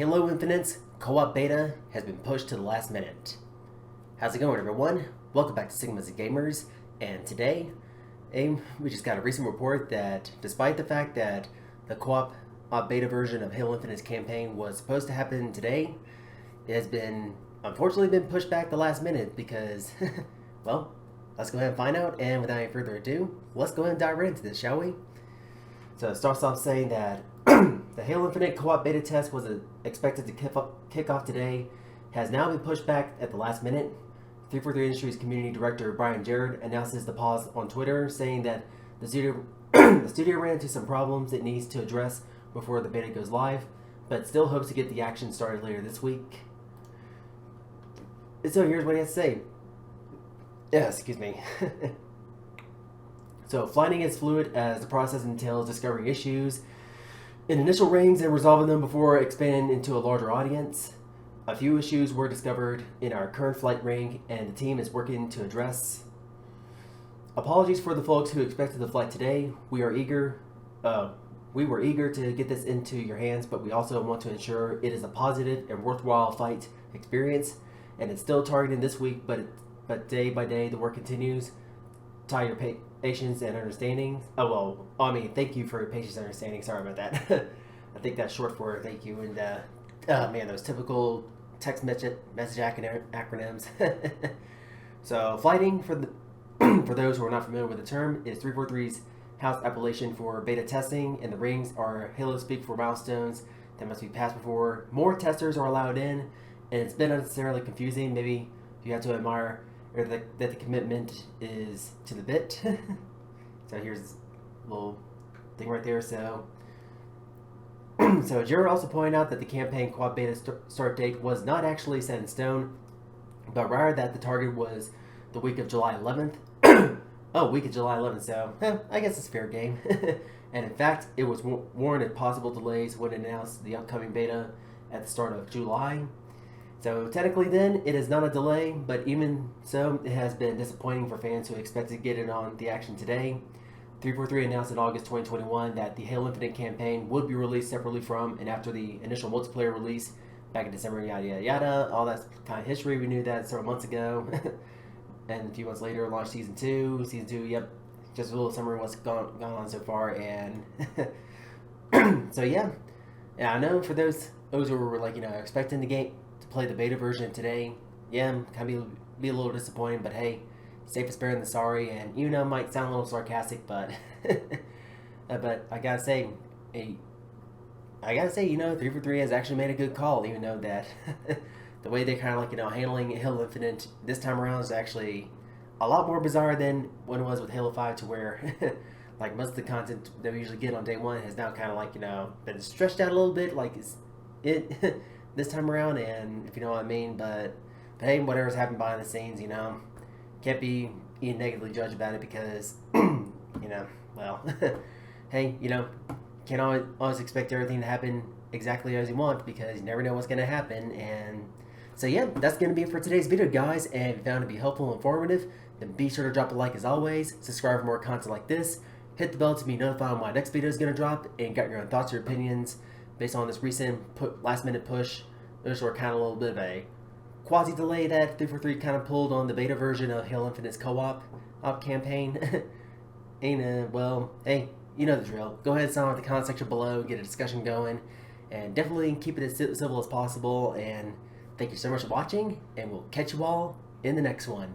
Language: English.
Halo Infinite's co-op beta has been pushed to the last minute. How's it going, everyone? Welcome back to Sigmas Gamers, and today, we just got a recent report that despite the fact that the co-op beta version of Halo Infinite's campaign was supposed to happen today, it has unfortunately been pushed back the last minute because, well, let's go ahead and find out, and without any further ado, let's go ahead and dive right into this, shall we? So it starts off saying that the Halo Infinite co-op beta test was expected to kick off today, has now been pushed back at the last minute. 343 Industries Community Director Brian Jarrett announces the pause on Twitter, saying that the studio, the studio ran into some problems it needs to address before the beta goes live, but still hopes to get the action started later this week. So here's what he has to say. Yeah, excuse me. So, flighting is fluid as the process entails discovering issues in initial rings and resolving them before expanding into a larger audience. A few issues were discovered in our current flight ring, and the team is working to address. Apologies for the folks who expected the flight today. We were eager to get this into your hands, but we also want to ensure it is a positive and worthwhile flight experience. And it's still targeting this week, but day by day the work continues. Tie your patience and understanding. Thank you for your patience and understanding. Sorry about that. I think that's short for thank you. And man, those typical text message acronyms. So, flighting for those who are not familiar with the term is 343's house appellation for beta testing, and the rings are Halo speak for milestones that must be passed before more testers are allowed in. And it's been unnecessarily confusing. Maybe you have to admire that the commitment is to the bit. So here's a little thing right there. So Jarrett also pointed out that the campaign co-op beta start date was not actually set in stone, but rather that the target was the week of July 11th. Week of July 11th, so I guess it's fair game. And in fact, it was warned of possible delays when it announced the upcoming beta at the start of July. So technically then, it is not a delay, but even so, it has been disappointing for fans who expected to get in on the action today. 343 announced in August 2021 that the Halo Infinite campaign would be released separately from and after the initial multiplayer release back in December, yada yada yada. All that's kind of history, we knew that several months ago. And a few months later, launched Season 2. Season 2, yep, just a little summary of what's gone on so far, and so yeah, I know for those who were expecting the game to play the beta version today, yeah, kind of be a little disappointing, but hey, safe is better than sorry, and might sound a little sarcastic, but but I gotta say, 343 has actually made a good call, even though that the way they kind of handling Halo Infinite this time around is actually a lot more bizarre than when it was with Halo 5, to where like most of the content that we usually get on day one has now kind of been stretched out a little bit, like it this time around, and if you know what I mean. But hey, whatever's happened behind the scenes, can't be negatively judged about it because hey, can't always expect everything to happen exactly as you want, because you never know what's going to happen. And so yeah, that's going to be it for today's video, guys, and if you found it to be helpful and informative, then be sure to drop a like as always, subscribe for more content like this, hit the bell to be notified when my next video is going to drop, and got your own thoughts or opinions based on this recent last minute push. Those were kind of a little bit of a quasi delay that 343 kind of pulled on the beta version of Halo Infinite's co-op campaign. Well, hey, you know the drill. Go ahead and sign up in the comment section below, get a discussion going, and definitely keep it as civil as possible. And thank you so much for watching, and we'll catch you all in the next one.